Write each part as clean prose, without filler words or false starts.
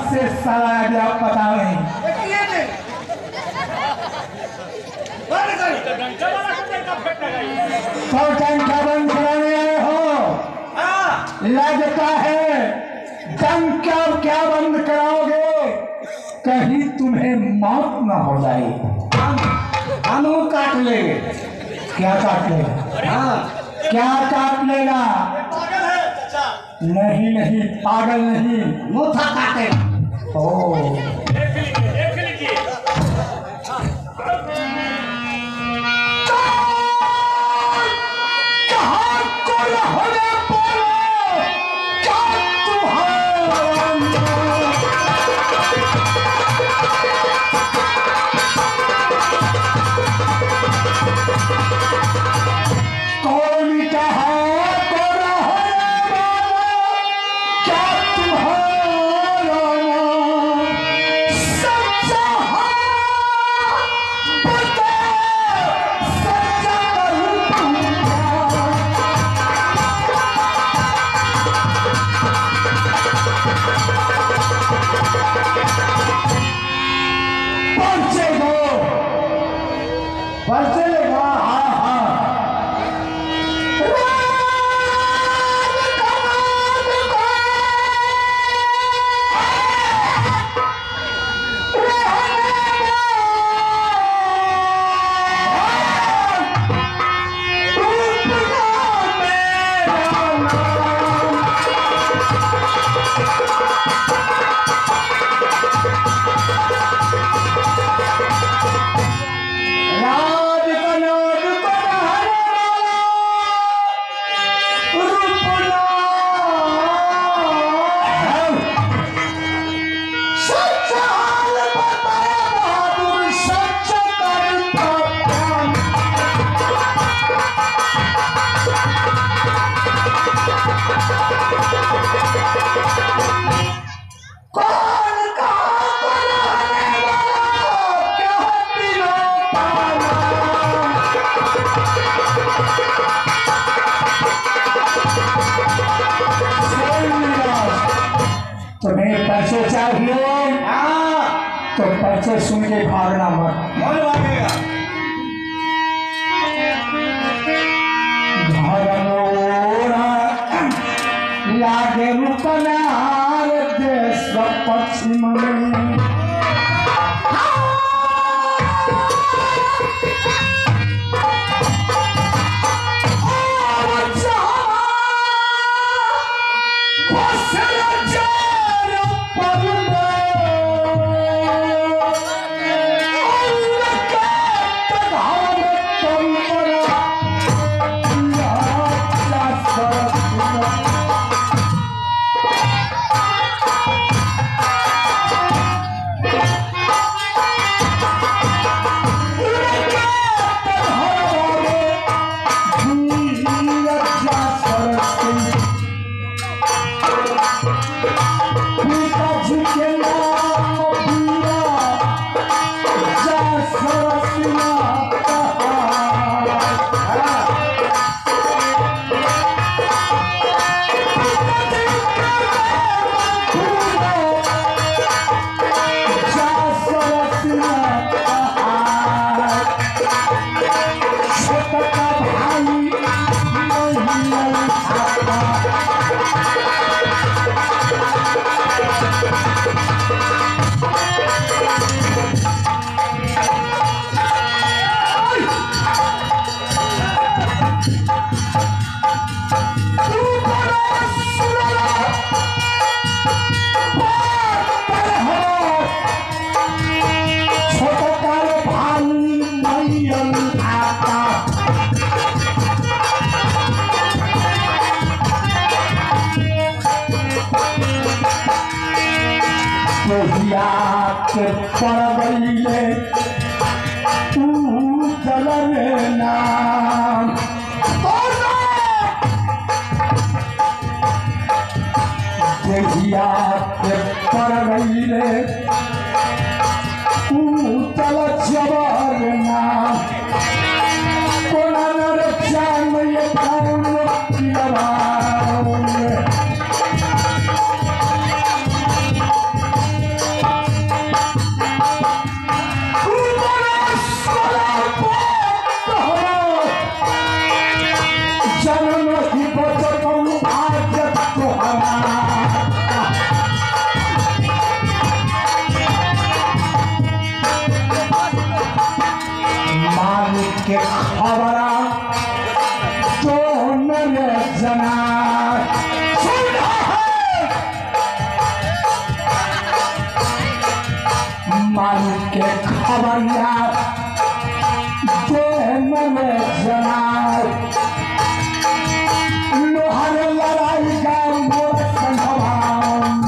से साला आ गया पता नहीं। तो टंका बंद कराने आए हो? लगता है टंका क्या बंद कराओगे, कहीं तुम्हें मौत न हो जाए। हम काट लेंगे। क्या काट लेगा? हाँ, क्या काट लेगा? पागल है चाचा। नहीं नहीं, पागल नहीं, मुथा काटेगा। ओ तुम्हें पैसे चाहिए? हाँ, तो पैसे सुन के भागना मत। कौन भागेगा? लागे रुपना देश पश्चिम में के परवैले तू चलने नाम देखिया के परवैले तू चल जबर नाम कोना नर चांद ये कौन किलवा मालिक के खबरदार जनाब लोहर लड़ाई का मोर संभवान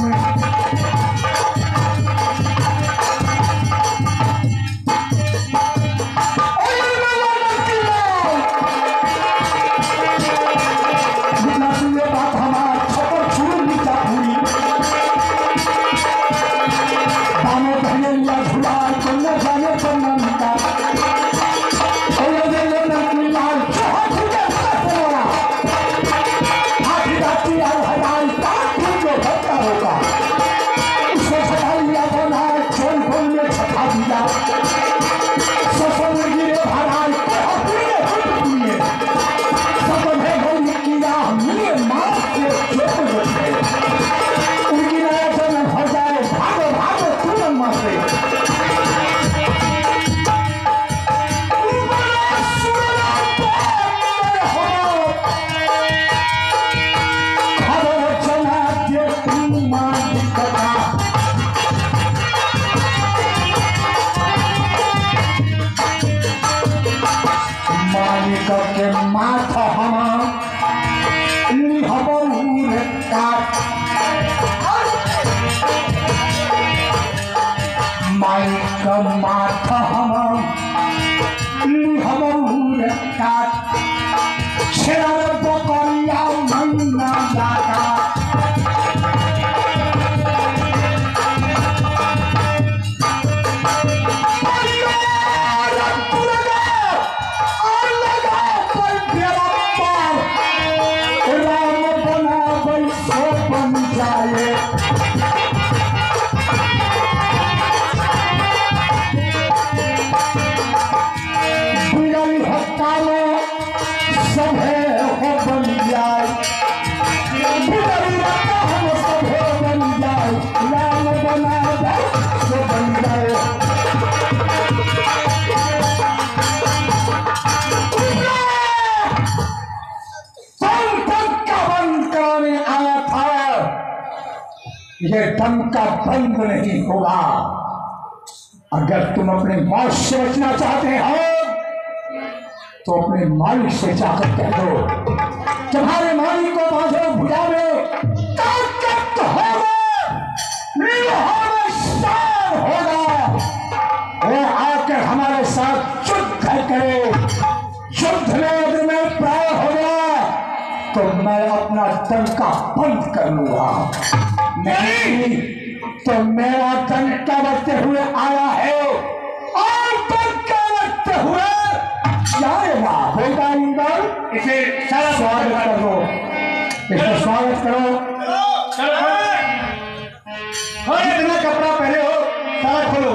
बात हमारा छपर छूर नीचा पूरी दामो बहने लिया झुला चलना जाने चलना नीचा के माथा हम मालिक माथा हम बकरिया महीना लागा ये डंका बंद नहीं होगा। अगर तुम अपने मौत से बचना चाहते हो तो अपने मालिक से जाकर कह दो तुम्हारे मालिक को बांधो भुजा में ताकत होगा वो आकर हमारे साथ युद्ध करे। युद्ध में अगर मैं प्राय हो गया तो मैं अपना डंका बंद कर लूंगा। नहीं तो मेरा डंका बजते हुए आया है और डंका बजते हुए जाएगा। होगा इंदर इसे स्वागत करो, इसका स्वागत करो। जितना कपड़ा पहने हो सारा खोलो।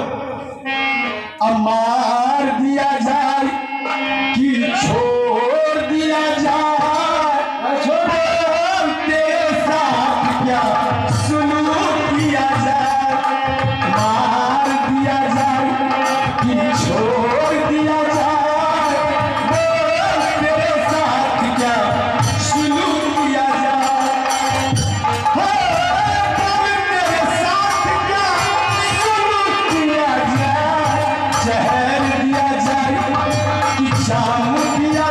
अब मार दिया जाए कि छोड़ दिया जाए शाम किया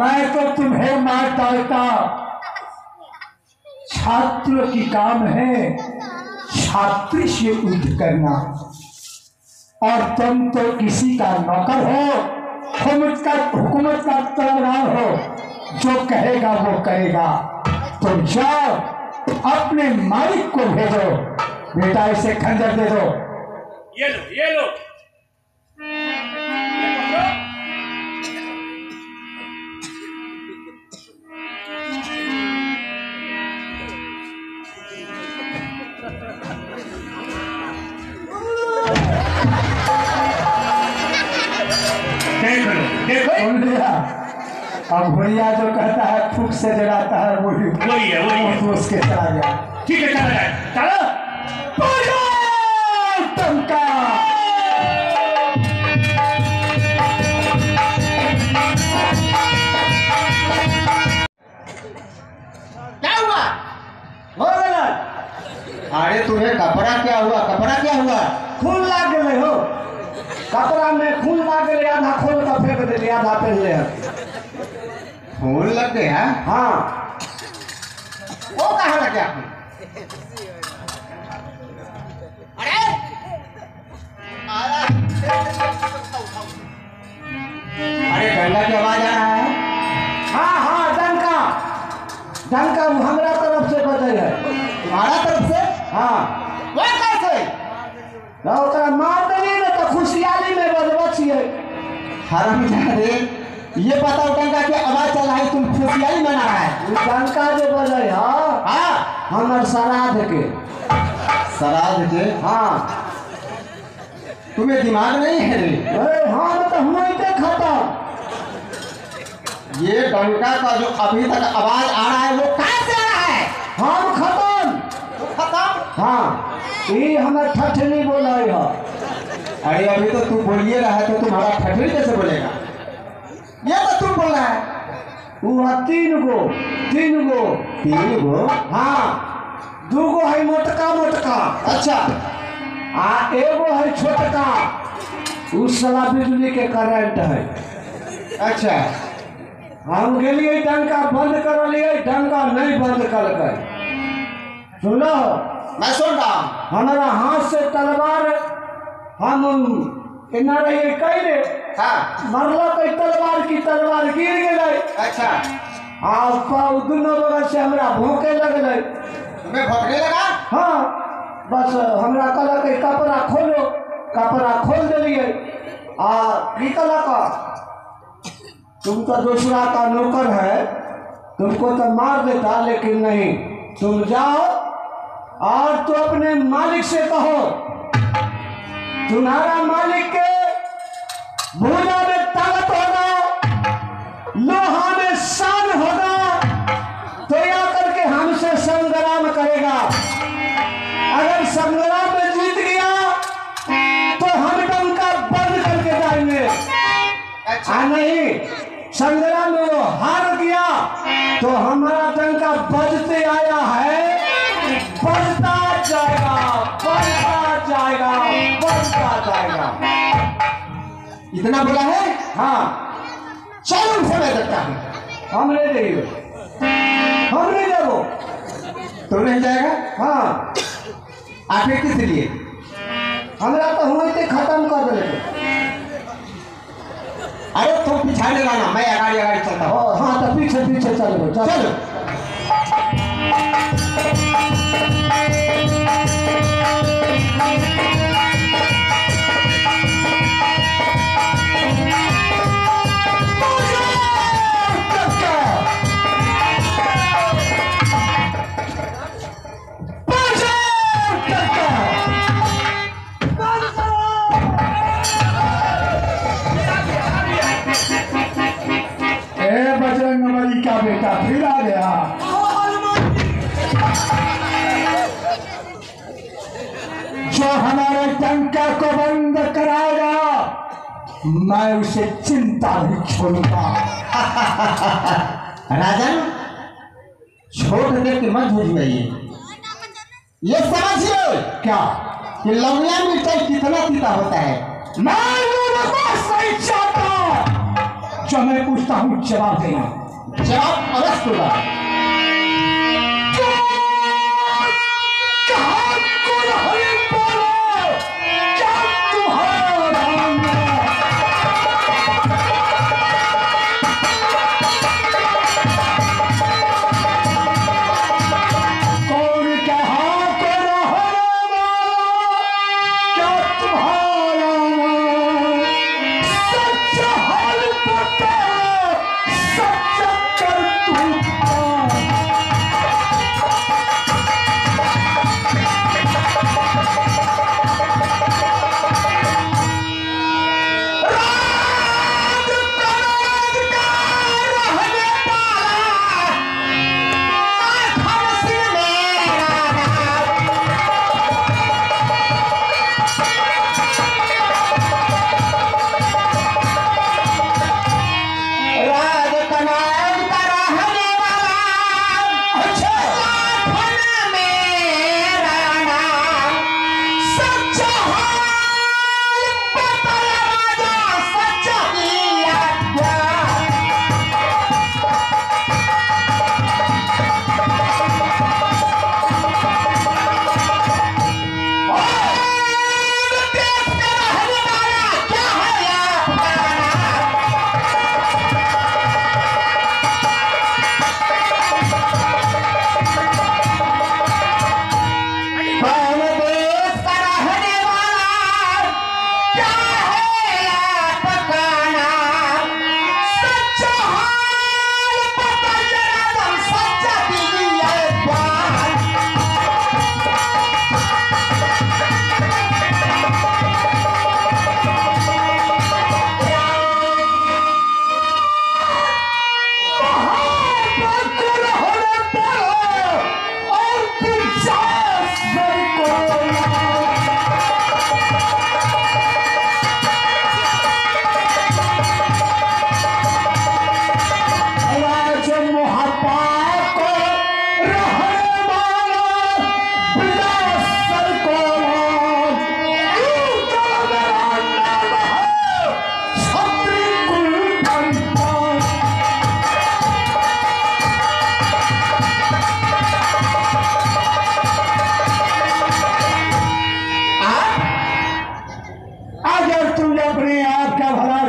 मैं तो तुम्हें मार डालता। छात्रों की काम है छात्री से युद्ध करना, और तुम तो किसी का नौकर हो, हुकूमत का तलवार हो, जो कहेगा वो करेगा। तो जाओ अपने मालिक को भेजो, बेटा इसे खंजर दे दो। ये लो, ये लो। अब भैया जो कहता है फूक से जलाता है वही है तो उसके चला गया। ठीक है, चला जाए, चलो। टंका क्या हुआ? हो गया। अरे तुम्हें कपड़ा क्या हुआ? कपड़ा क्या हुआ? खून लाग गए हो, कपड़ा में खून लाग गए, आधा खोल का फेंक दे, आधा पहन ले। खून लग गया? हाँ। वो कहाँ लग गया? अरे अरे डंडा की आवाज आ रहा है। हाँ हाँ, डंका हमारा तरफ से बजे है। तुम्हारा तरफ से? हाँ। वो कैसे? मार देंगे ना तो खुशहाली में बजबच है। हरामजादे, ये पता हो डंका की आवाज चल रहा है, तुम खुशहाली मना रहा है? डंका जो बजे हाँ, हमारे श्राद्ध के। श्राद्ध के? हाँ। तुम्हें दिमाग नहीं है रे? हाँ तो हम खत्म। ये डंका का जो अभी तक आवाज आ रहा है वो कहाँ से आ रहा है? हम खत्म। तो खत्म? हाँ, ये हमारे ठठनी बोला है। अरे अभी तो तू बोलिए रहा है, तो तुम्हारा ठठनी कैसे बोलेगा? ये तो तुम बोल रहा है। वो तीन गो। तीन गो? हाँ, दो गो है मोटका। अच्छा। एगो है छोटका, उस साला बिजली के करंट है। अच्छा। हम गेलिए डंका बंद कर लिए, डंका नहीं बंद कर गए। सुनो, मैं सुन रहा हूँ। हमारा हाथ से तलवार हम इना रहिए कैले। हाँ। मरला कोई तलवार गिर गए। अच्छा। दोनों बगल से हमरा भोंके लगल। तुम्हें भौंकने लगा? हाँ, बस हमरा कहला के कपड़ा खोल दिलिए। की कहला का तुम तो दूसरा का नौकर है, तुमको तो मार देता, लेकिन नहीं, तुम जाओ और तो अपने मालिक से कहो तुम्हारा मालिक के भूजा में ताकत होगा, लोहा में शान होगा, तो या करके हमसे संग्राम करेगा। अगर संग्राम में जीत गया तो हम डंका बंद करके जाएंगे। अच्छा। नहीं, संग्राम में वो हार गया तो हमारा डंका बजते आया है, बजता जाएगा। इतना बोला है? हाँ। चलो समय देता हूँ। हम नहीं देंगे, हम नहीं देवो। तो नहीं जाएगा? हाँ। आखिर किस लिए? हमरा तो हुए थे खत्म कर दे। अरे तुम पिछाड़े लाना, मैं आगाड़ी चलता हूँ। हाँ तो पीछे चलो। बजरंगबली का बेटा फिर आ गया। जो हमारे डंका को बंद कराएगा मैं उसे चिंता नहीं छोड़ूंगा। राजन, छोड़ दे के मत झुझुआइए। ये समझिए क्या कि लौंगिया मिर्चाई कितना तीता होता है। मैं नहीं चाहता, जो मैं पूछता हूँ जवाब देना। जवाब अवश्य दूंगा।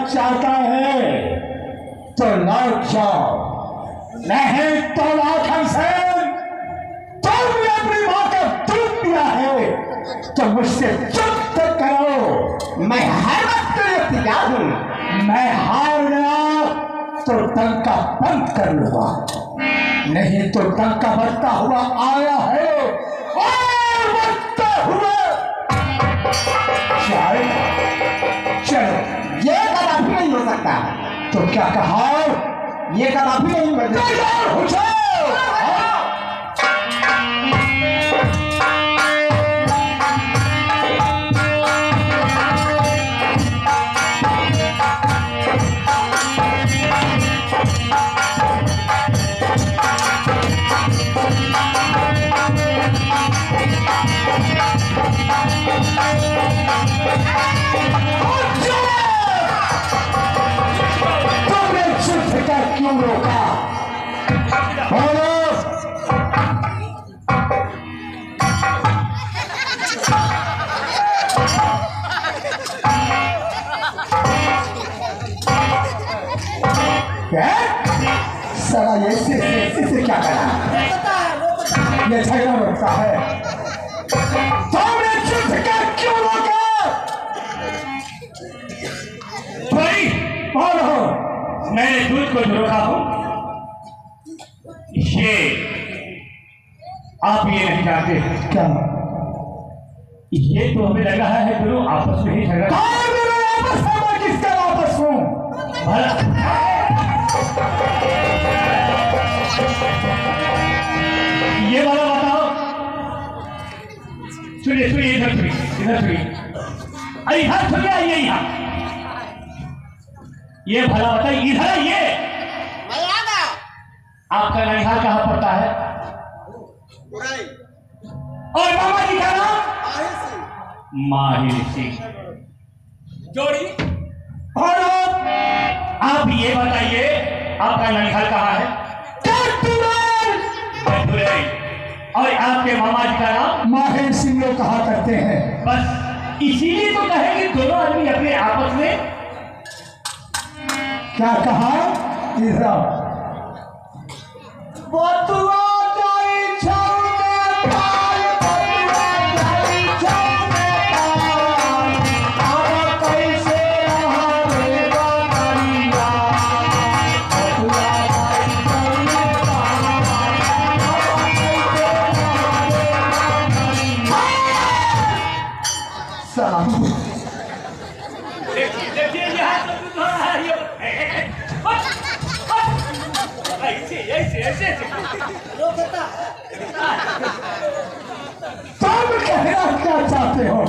चाहता है तो लौट जाओ, नहीं तो लाखन से तुमने अपनी मां का दूध पिया है तो मुझसे चुप करो। मैं हर वक्त तैयार हूं। मैं हार गया तो डंका बंद कर लूंगा, नहीं तो डंका बढ़ता हुआ आया है और बढ़ता हुआ चलो। ये कदापि नहीं हो सकता। तो क्या कहा? ये कदापि नहीं हो सकता। क्यों रोका? बोलो। क्या? साला इससे क्या करा? ये झगड़ा रोकता है। तुमने चुप क्यों रोका? भाई बोलो। मैंने दूध को रोका हूं, ये आप ये नहीं जानते क्या? ये तो हमें लग रहा है दोनों आपस में ही झगड़ा। आपस में मैं किसका वापस हूं? ये वाला बताओ। सुनिए सुनिए, इधर सुनिए, इधर सुनिए, इधर सुनिए, आइए यहाँ। ये भला बताइए, इधर आइए। आपका ननिहाल कहाँ पड़ता है? और मामा जी का नाम? माहिर सिंह। जोड़ी। और आप ये बताइए आपका ननिहाल कहाँ है? और आपके मामा जी का नाम? माहिर सिंह लोग कहा करते हैं। बस इसीलिए तो कहे कि दोनों आदमी अपने आपस में क्या कहा? बतुआ जाई छौने पाल, बतुआ जाई छौने पाल, अब कैसे रहावे बकरिया। बतुआ जाई छौने पाल, अब कैसे रहावे बकरिया। साहब देखिए देखिए यहाँ तो दूध हो रहा है ये। ऐसे ऐसे ऐसे तुम कहना क्या चाहते हो?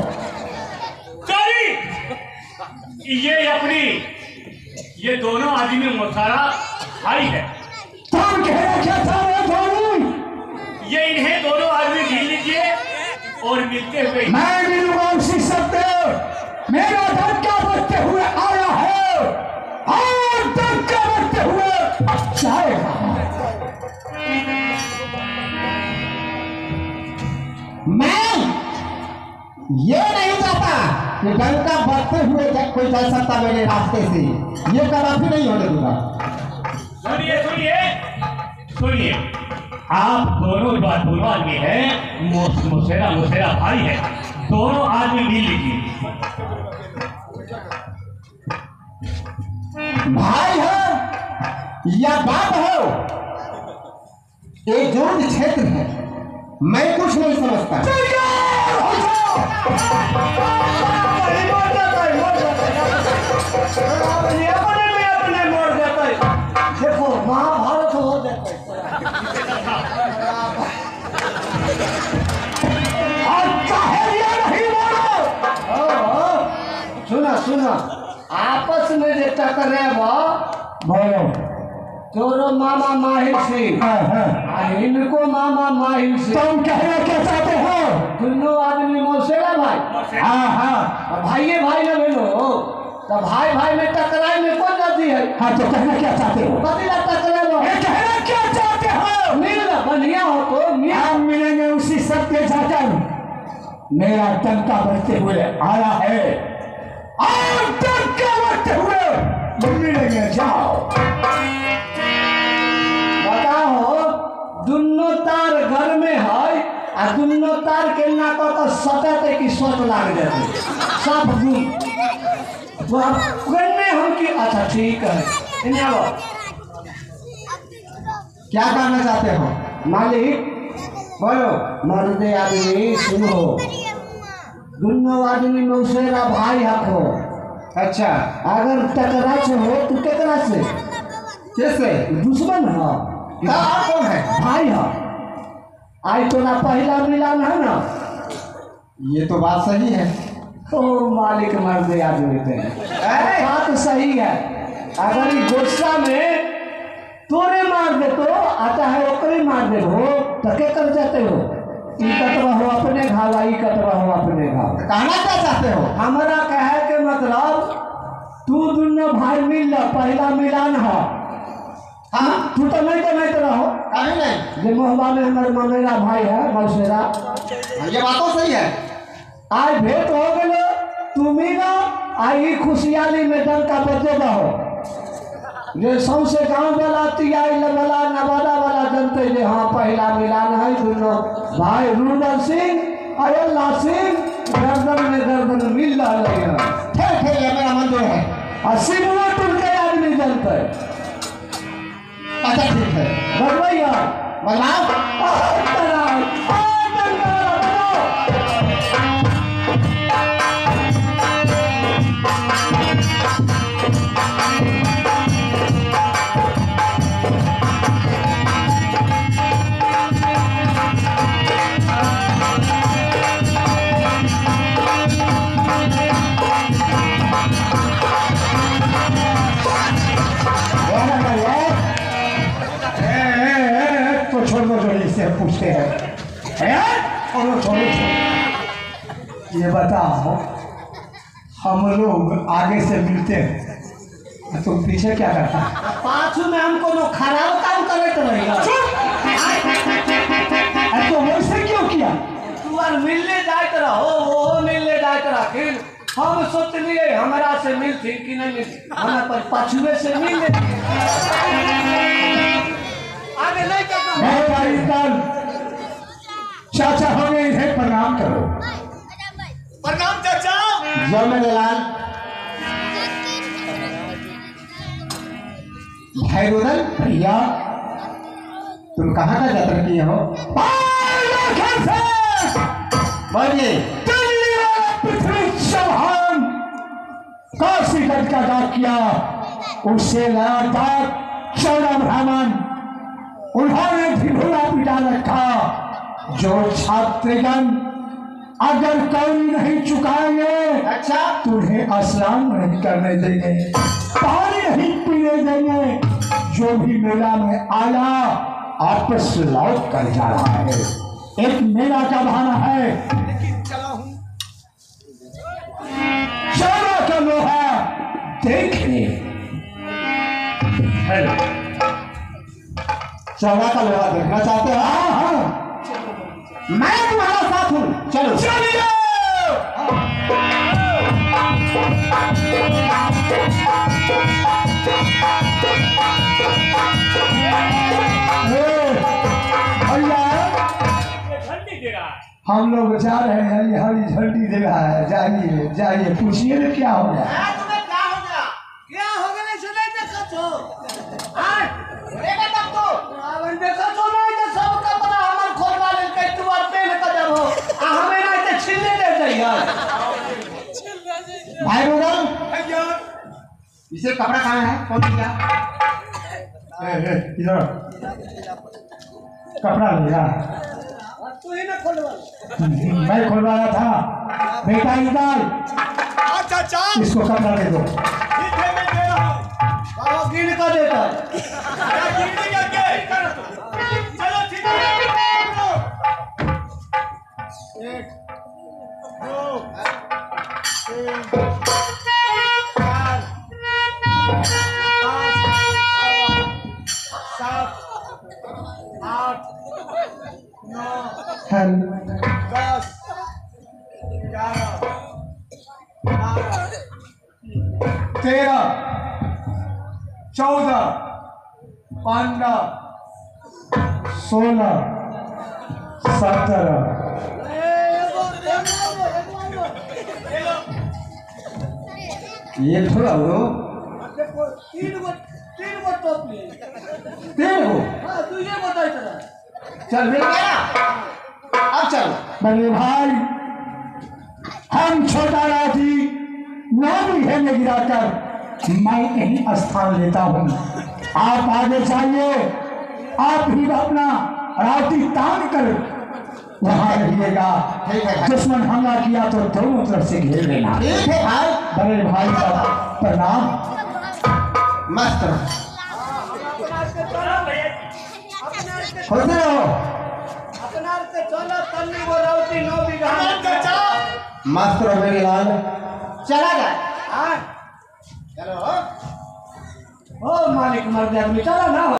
ये दोनों आदमी मोसारा भाई है। तुम कहना क्या चाह रहे हो? ये इन्हें दोनों आदमी मिल लीजिए और मिलते हुए मैं मिलूंगा उसी सत्य। मेरा धक्का बढ़ते हुए आया है और धक्का बढ़ते हुए जाएगा। मैं ये नहीं चाहता कि डंका बढ़ते हुए कोई जा सकता मेरे रास्ते से। ये कदापि नहीं होने दूंगा। सुनिए सुनिए सुनिए, आप दोनों आदमी हैं, मुसेरा मुसेरा भाई है, दोनों आदमी मिल लीजिए। भाई हो या बाप हो, एक जुर्म क्षेत्र है, मैं कुछ नहीं समझता। देखो महाभारत हो जाता है। सुना सुना आपस में जो टकरे बोलो तोरो मामा माहिर सिंह, इनको मामा माहिर सिंह। तुम कहना क्या चाहते हो? दोनों आदमी मौसेरा भाई। हाँ हाँ भाई भाई न मिलो तो भाई भाई में टकराई में कौन जाती है? हाँ तो कहना क्या चाहते हो? बदला टकरा लो। कहना क्या चाहते हो? मिल बढ़िया हो तो हम मिलेंगे उसी सत्य जाकर। मेरा टंका बढ़ते हुए आया है और टंका बढ़ते हुए मिलेंगे। जाओ बताओ, दुनो तार घर में है आ दुनो तार के नाको तो सटते की सोच लाग जाती सब दूर वो करने हम की। अच्छा ठीक है, इन्हें आओ। क्या करना चाहते हो? मालिक बोलो। मर्दे आदमी सुनो, दोनों आदमी मौसेरा भाई हको। अच्छा अगर टकरा से हो तो टकरा से कैसे? दुश्मन हो कौन है? भाई हो। आज तो ना पहला मिलान है ना। ये तो बात सही है। ओ मालिक मर्दे आदमी थे, बात सही है। अगर गुस्सा में तोरे मार दे तो आता है ओकरे मार दे हो तो क्या कर जाते हो? कतवा हो अपने घाव, कतवा हो अपने घाव। कहना क्या चाहते हो? हमारा कहे के मतलब तू दोनों भाई मिल लो, पहला मिलान हो। हाँ तू तो नहीं तो रहो। कहीं नहीं। जो मोहबा में हमारे ममेरा भाई है मौसेरा। ये बात तो सही है। आज भेंट हो गए तुम्ही ना आई खुशियाली में डंका बजे रहो। जो सौसे गाँव वाला तियाई वाला नवादा वाला जनते जे हाँ पहला मिलान है दोनों भाई रूदल सिंह अयल्ला सिंह गर्दन में गर्दन मिल रहा है। ठीक है, ये मेरा मंदिर है। सिमुआ टूट के आदमी जनते। अच्छा ठीक है, भगवैया बदलाव। पूछते हैं छोड़ो। ये बताओ, हम लोग आगे से मिलते हैं तुम पीछे क्या करता है? पाछू में हमको नो खराब काम करते रहिए। तो वैसे क्यों किया? तू और मिलने जात रहो, वो मिलने जात रहा। फिर हम सोचलिए हमारा से मिलती कि नहीं मिलती, हमें पर पाछुए से मिल ले। आगे नहीं करना। चाचा हमें इन्हें प्रणाम करो। प्रणाम चाचा। जो मेरे लाल भाई रुदल भैया तुम कहाँ का यात्रा किए हो? बोलिए। पृथ्वी चौहान काशीगढ़ का डाकिया, उससे लगातार 14 ब्राह्मण उन्होंने ढिढोरा पिटा रखा। जो छात्रगण अगर कौड़ी नहीं चुकाएंगे, अच्छा, तुम्हें स्नान नहीं करने देंगे, पानी नहीं पीने देंगे। जो भी मेला में आया वापस लौट कर जा रहा है। एक मेला का बहाना है, चौदह का लोहा देखने। चौदह का लोहा देखना चाहते हो? हाँ हाँ, मैं तुम्हारा साथ हूँ, चलो। चलिए। भैया झंडी दे रहा है। हम लोग जा रहे हैं, ये हरी झंडी दे रहा है। जाइए जाइए, पूछिए ना क्या हो गया। तुम्हें क्या हो गया? क्या हो गया? सुने देखो तो आज देखा तब तो आवन देखो तो नहीं तो सब का पता हमर खोलवा ले के तू और पेन का जब हो आ हमें नहीं तो छिलने दे जाइए। भाई रुदल भैया इसे कपड़ा कहाँ है? कौन दिया? इधर कपड़ा लेगा। तू ही ना खोलवा। मैं खुलवाया था। बेटा इधर चाचा इसको कपड़ा दे दो। ठीक है मैं दे रहा हूँ। बाबा गिन का देता है। क्या गिरने करके? चलो ठीक है। एक दो तीन चार पाँच सात आठ 9 10 10 11 12 13 14 15 16 17 ये थोड़ा हो तीन गो टोपली। तीन हो। हाँ तू ये बताई तेरा। चल मिल गया। अब चल बड़े भाई, हम छोटा राठी 9 बीघे में गिराकर मैं यही स्थान लेता हूँ। आप आगे जाइए, आप ही अपना राठी तान कर वहाँ रहिएगा। ठीक है। दुश्मन हमला किया तो दोनों तरफ से घेर लेना। ठीक है भाई। बड़े भाई का प्रणाम। मस्त रहो। खुश रहो। अपना से चलो तन्नी वो रोटी 9 बीघा। चाचा मस्त रहो मेरे लाल। चला जाए। हाँ चलो। ओ मालिक मर गया, चलो ना।